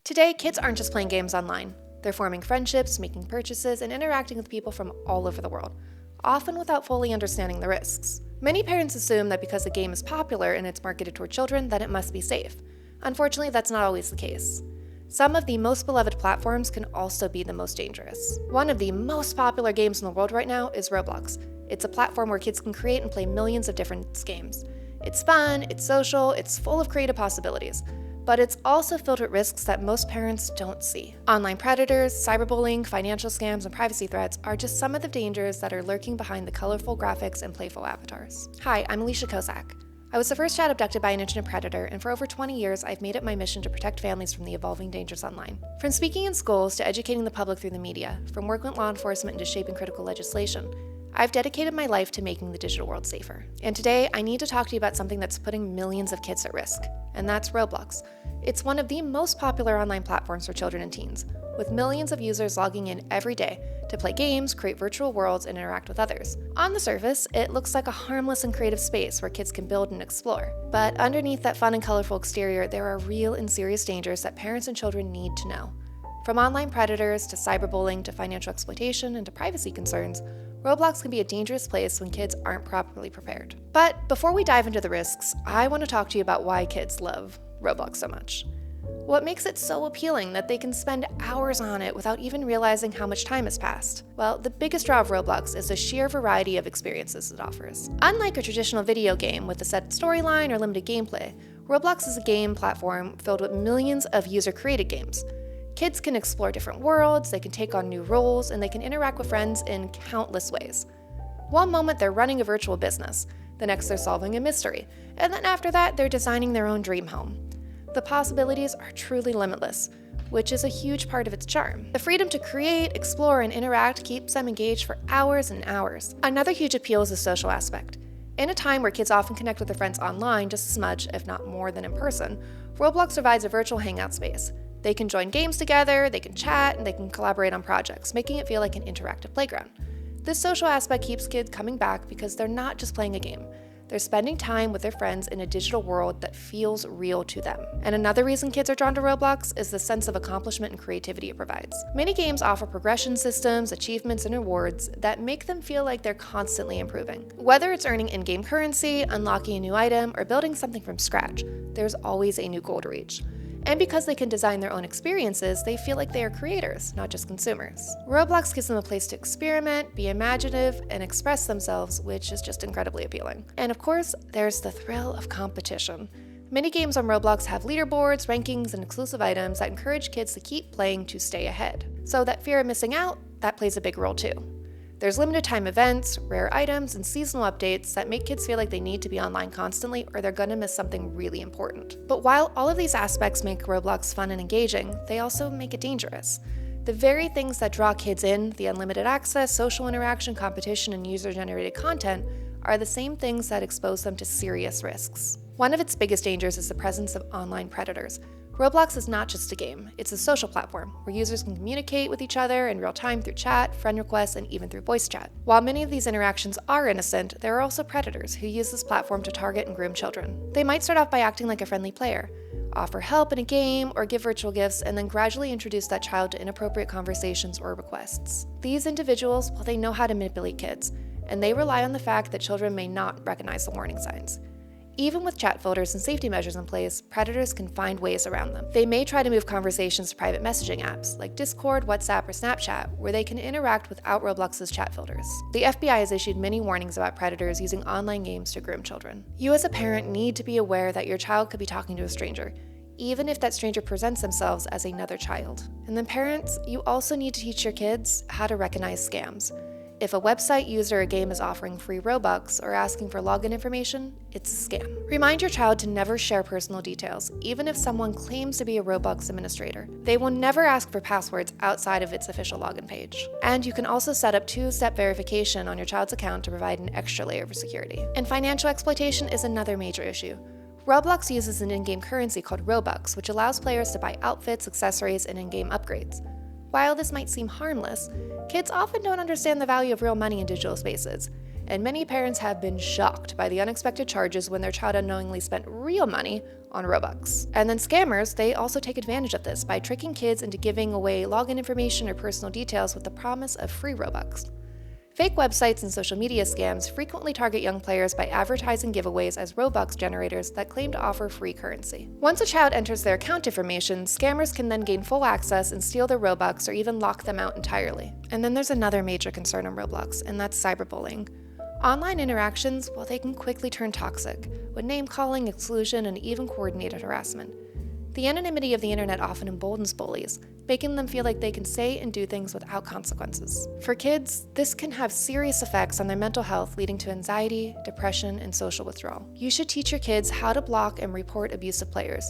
Today, kids aren't just playing games online. They're forming friendships, making purchases, and interacting with people from all over the world, often without fully understanding the risks. Many parents assume that because a game is popular and it's marketed toward children, that it must be safe. Unfortunately, that's not always the case. Some of the most beloved platforms can also be the most dangerous. One of the most popular games in the world right now is Roblox. It's a platform where kids can create and play millions of different games. It's fun, it's social, it's full of creative possibilities. But it's also filled with risks that most parents don't see. Online predators, cyberbullying, financial scams, and privacy threats are just some of the dangers that are lurking behind the colorful graphics and playful avatars. Hi, I'm Alicia Kozak. I was the first child abducted by an internet predator, and for over 20 years, I've made it my mission to protect families from the evolving dangers online. From speaking in schools to educating the public through the media, from working with law enforcement into shaping critical legislation, I've dedicated my life to making the digital world safer. And today, I need to talk to you about something that's putting millions of kids at risk, and that's Roblox. It's one of the most popular online platforms for children and teens, with millions of users logging in every day to play games, create virtual worlds, and interact with others. On the surface, it looks like a harmless and creative space where kids can build and explore. But underneath that fun and colorful exterior, there are real and serious dangers that parents and children need to know. From online predators to cyberbullying to financial exploitation and to privacy concerns, Roblox can be a dangerous place when kids aren't properly prepared. But before we dive into the risks, I want to talk to you about why kids love Roblox so much. What makes it so appealing that they can spend hours on it without even realizing how much time has passed? Well, the biggest draw of Roblox is the sheer variety of experiences it offers. Unlike a traditional video game with a set storyline or limited gameplay, Roblox is a game platform filled with millions of user-created games. Kids can explore different worlds, they can take on new roles, and they can interact with friends in countless ways. One moment they're running a virtual business, the next they're solving a mystery, and then after that they're designing their own dream home. The possibilities are truly limitless, which is a huge part of its charm. The freedom to create, explore, and interact keeps them engaged for hours and hours. Another huge appeal is the social aspect. In a time where kids often connect with their friends online just as much, if not more than in person, Roblox provides a virtual hangout space. They can join games together, they can chat, and they can collaborate on projects, making it feel like an interactive playground. This social aspect keeps kids coming back because they're not just playing a game. They're spending time with their friends in a digital world that feels real to them. And another reason kids are drawn to Roblox is the sense of accomplishment and creativity it provides. Many games offer progression systems, achievements, and rewards that make them feel like they're constantly improving. Whether it's earning in-game currency, unlocking a new item, or building something from scratch, there's always a new goal to reach. And because they can design their own experiences, they feel like they are creators, not just consumers. Roblox gives them a place to experiment, be imaginative, and express themselves, which is just incredibly appealing. And of course, there's the thrill of competition. Many games on Roblox have leaderboards, rankings, and exclusive items that encourage kids to keep playing to stay ahead. So that fear of missing out, that plays a big role too. There's limited time events, rare items, and seasonal updates that make kids feel like they need to be online constantly or they're gonna miss something really important. But while all of these aspects make Roblox fun and engaging, they also make it dangerous. The very things that draw kids in, the unlimited access, social interaction, competition, and user-generated content, are the same things that expose them to serious risks. One of its biggest dangers is the presence of online predators. Roblox is not just a game, it's a social platform where users can communicate with each other in real time through chat, friend requests, and even through voice chat. While many of these interactions are innocent, there are also predators who use this platform to target and groom children. They might start off by acting like a friendly player, offer help in a game, or give virtual gifts, and then gradually introduce that child to inappropriate conversations or requests. These individuals, well, they know how to manipulate kids, and they rely on the fact that children may not recognize the warning signs. Even with chat filters and safety measures in place, predators can find ways around them. They may try to move conversations to private messaging apps like Discord, WhatsApp, or Snapchat, where they can interact without Roblox's chat filters. The FBI has issued many warnings about predators using online games to groom children. You as a parent need to be aware that your child could be talking to a stranger, even if that stranger presents themselves as another child. And then parents, you also need to teach your kids how to recognize scams. If a website user or game is offering free Robux or asking for login information, it's a scam. Remind your child to never share personal details, even if someone claims to be a Robux administrator. They will never ask for passwords outside of its official login page. And you can also set up two-step verification on your child's account to provide an extra layer of security. And financial exploitation is another major issue. Roblox uses an in-game currency called Robux, which allows players to buy outfits, accessories, and in-game upgrades. While this might seem harmless, kids often don't understand the value of real money in digital spaces, and many parents have been shocked by the unexpected charges when their child unknowingly spent real money on Robux. And then scammers, they also take advantage of this by tricking kids into giving away login information or personal details with the promise of free Robux. Fake websites and social media scams frequently target young players by advertising giveaways as Robux generators that claim to offer free currency. Once a child enters their account information, scammers can then gain full access and steal their Robux or even lock them out entirely. And then there's another major concern on Roblox, and that's cyberbullying. Online interactions, well, they can quickly turn toxic, with name-calling, exclusion, and even coordinated harassment. The anonymity of the internet often emboldens bullies, making them feel like they can say and do things without consequences. For kids, this can have serious effects on their mental health, leading to anxiety, depression, and social withdrawal. You should teach your kids how to block and report abusive players.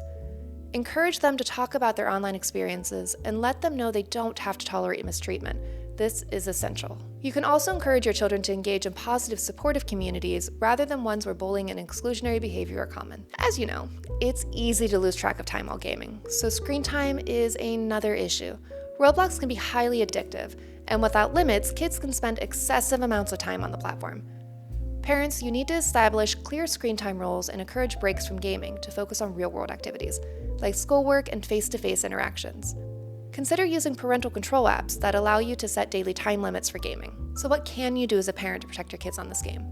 Encourage them to talk about their online experiences and let them know they don't have to tolerate mistreatment. This is essential. You can also encourage your children to engage in positive, supportive communities rather than ones where bullying and exclusionary behavior are common. As you know, it's easy to lose track of time while gaming, so screen time is another issue. Roblox can be highly addictive, and without limits, kids can spend excessive amounts of time on the platform. Parents, you need to establish clear screen time rules and encourage breaks from gaming to focus on real-world activities, like schoolwork and face-to-face interactions. Consider using parental control apps that allow you to set daily time limits for gaming. So what can you do as a parent to protect your kids on this game?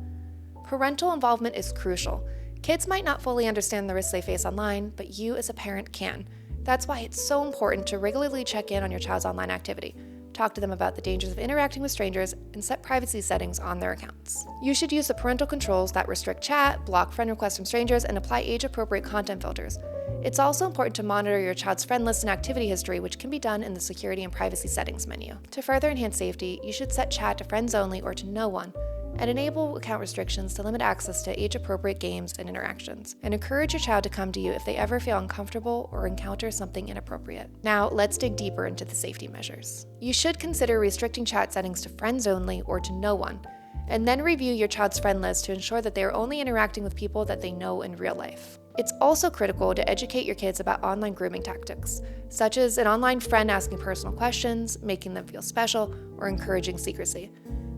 Parental involvement is crucial. Kids might not fully understand the risks they face online, but you as a parent can. That's why it's so important to regularly check in on your child's online activity. Talk to them about the dangers of interacting with strangers, and set privacy settings on their accounts. You should use the parental controls that restrict chat, block friend requests from strangers, and apply age-appropriate content filters. It's also important to monitor your child's friend list and activity history, which can be done in the Security and Privacy Settings menu. To further enhance safety, you should set chat to friends only or to no one, and enable account restrictions to limit access to age-appropriate games and interactions, and encourage your child to come to you if they ever feel uncomfortable or encounter something inappropriate. Now, let's dig deeper into the safety measures. You should consider restricting chat settings to friends only or to no one, and then review your child's friend list to ensure that they are only interacting with people that they know in real life. It's also critical to educate your kids about online grooming tactics, such as an online friend asking personal questions, making them feel special, or encouraging secrecy.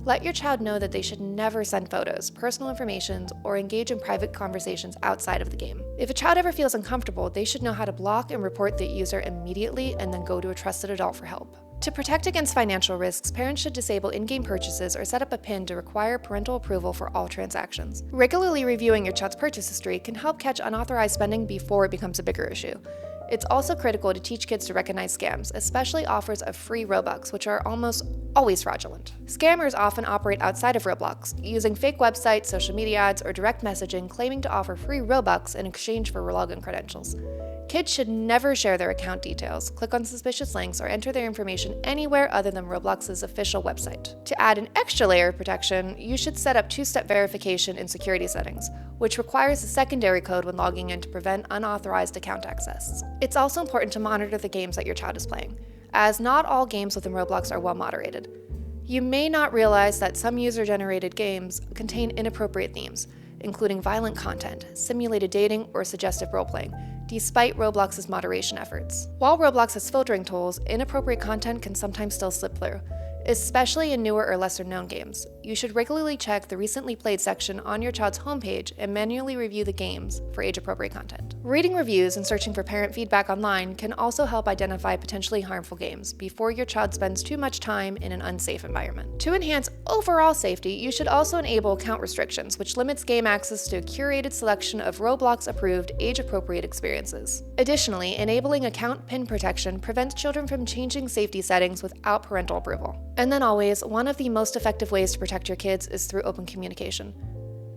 Let your child know that they should never send photos, personal information, or engage in private conversations outside of the game. If a child ever feels uncomfortable, they should know how to block and report the user immediately and then go to a trusted adult for help. To protect against financial risks, parents should disable in-game purchases or set up a PIN to require parental approval for all transactions. Regularly reviewing your child's purchase history can help catch unauthorized spending before it becomes a bigger issue. It's also critical to teach kids to recognize scams, especially offers of free Robux, which are almost always fraudulent. Scammers often operate outside of Roblox, using fake websites, social media ads, or direct messaging claiming to offer free Robux in exchange for login credentials. Kids should never share their account details, click on suspicious links, or enter their information anywhere other than Roblox's official website. To add an extra layer of protection, you should set up two-step verification in security settings, which requires a secondary code when logging in to prevent unauthorized account access. It's also important to monitor the games that your child is playing, as not all games within Roblox are well moderated. You may not realize that some user-generated games contain inappropriate themes, including violent content, simulated dating, or suggestive role-playing, despite Roblox's moderation efforts. While Roblox has filtering tools, inappropriate content can sometimes still slip through, especially in newer or lesser-known games. You should regularly check the recently played section on your child's homepage and manually review the games for age-appropriate content. Reading reviews and searching for parent feedback online can also help identify potentially harmful games before your child spends too much time in an unsafe environment. To enhance overall safety, you should also enable account restrictions, which limits game access to a curated selection of Roblox-approved age-appropriate experiences. Additionally, enabling account PIN protection prevents children from changing safety settings without parental approval. And then always, one of the most effective ways to protect your kids is through open communication.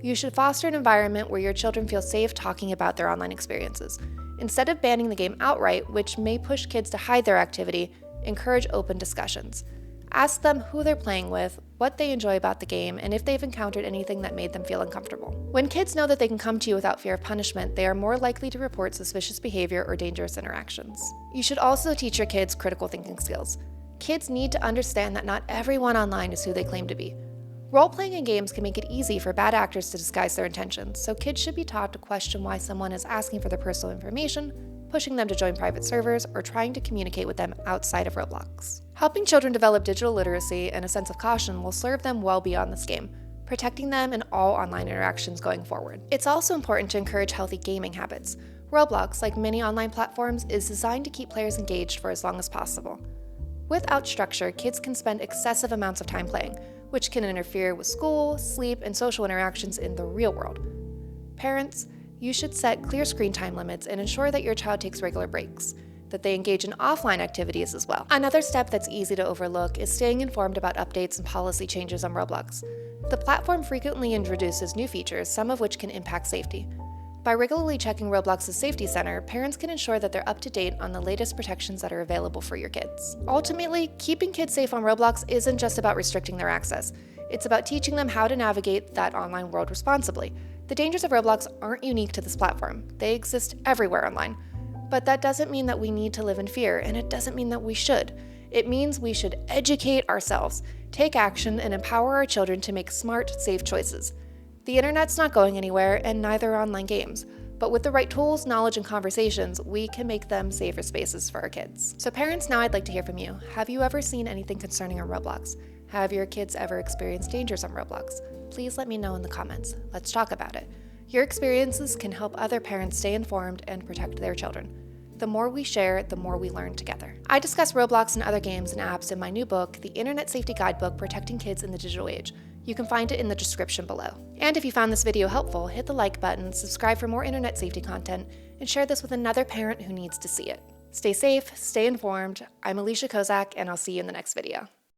You should foster an environment where your children feel safe talking about their online experiences. Instead of banning the game outright, which may push kids to hide their activity, encourage open discussions. Ask them who they're playing with, what they enjoy about the game, and if they've encountered anything that made them feel uncomfortable. When kids know that they can come to you without fear of punishment, they are more likely to report suspicious behavior or dangerous interactions. You should also teach your kids critical thinking skills. Kids need to understand that not everyone online is who they claim to be. Role-playing in games can make it easy for bad actors to disguise their intentions, so kids should be taught to question why someone is asking for their personal information, pushing them to join private servers, or trying to communicate with them outside of Roblox. Helping children develop digital literacy and a sense of caution will serve them well beyond this game, protecting them in all online interactions going forward. It's also important to encourage healthy gaming habits. Roblox, like many online platforms, is designed to keep players engaged for as long as possible. Without structure, kids can spend excessive amounts of time playing, which can interfere with school, sleep, and social interactions in the real world. Parents, you should set clear screen time limits and ensure that your child takes regular breaks, that they engage in offline activities as well. Another step that's easy to overlook is staying informed about updates and policy changes on Roblox. The platform frequently introduces new features, some of which can impact safety. By regularly checking Roblox's Safety Center, parents can ensure that they're up to date on the latest protections that are available for your kids. Ultimately, keeping kids safe on Roblox isn't just about restricting their access. It's about teaching them how to navigate that online world responsibly. The dangers of Roblox aren't unique to this platform. They exist everywhere online. But that doesn't mean that we need to live in fear, and it doesn't mean that we should. It means we should educate ourselves, take action, and empower our children to make smart, safe choices. The internet's not going anywhere, and neither are online games. But with the right tools, knowledge, and conversations, we can make them safer spaces for our kids. So parents, now I'd like to hear from you. Have you ever seen anything concerning on Roblox? Have your kids ever experienced dangers on Roblox? Please let me know in the comments. Let's talk about it. Your experiences can help other parents stay informed and protect their children. The more we share, the more we learn together. I discuss Roblox and other games and apps in my new book, The Internet Safety Guidebook, Protecting Kids in the Digital Age. You can find it in the description below. And if you found this video helpful, hit the like button, subscribe for more internet safety content, and share this with another parent who needs to see it. Stay safe, stay informed. I'm Alicia Kozak, and I'll see you in the next video.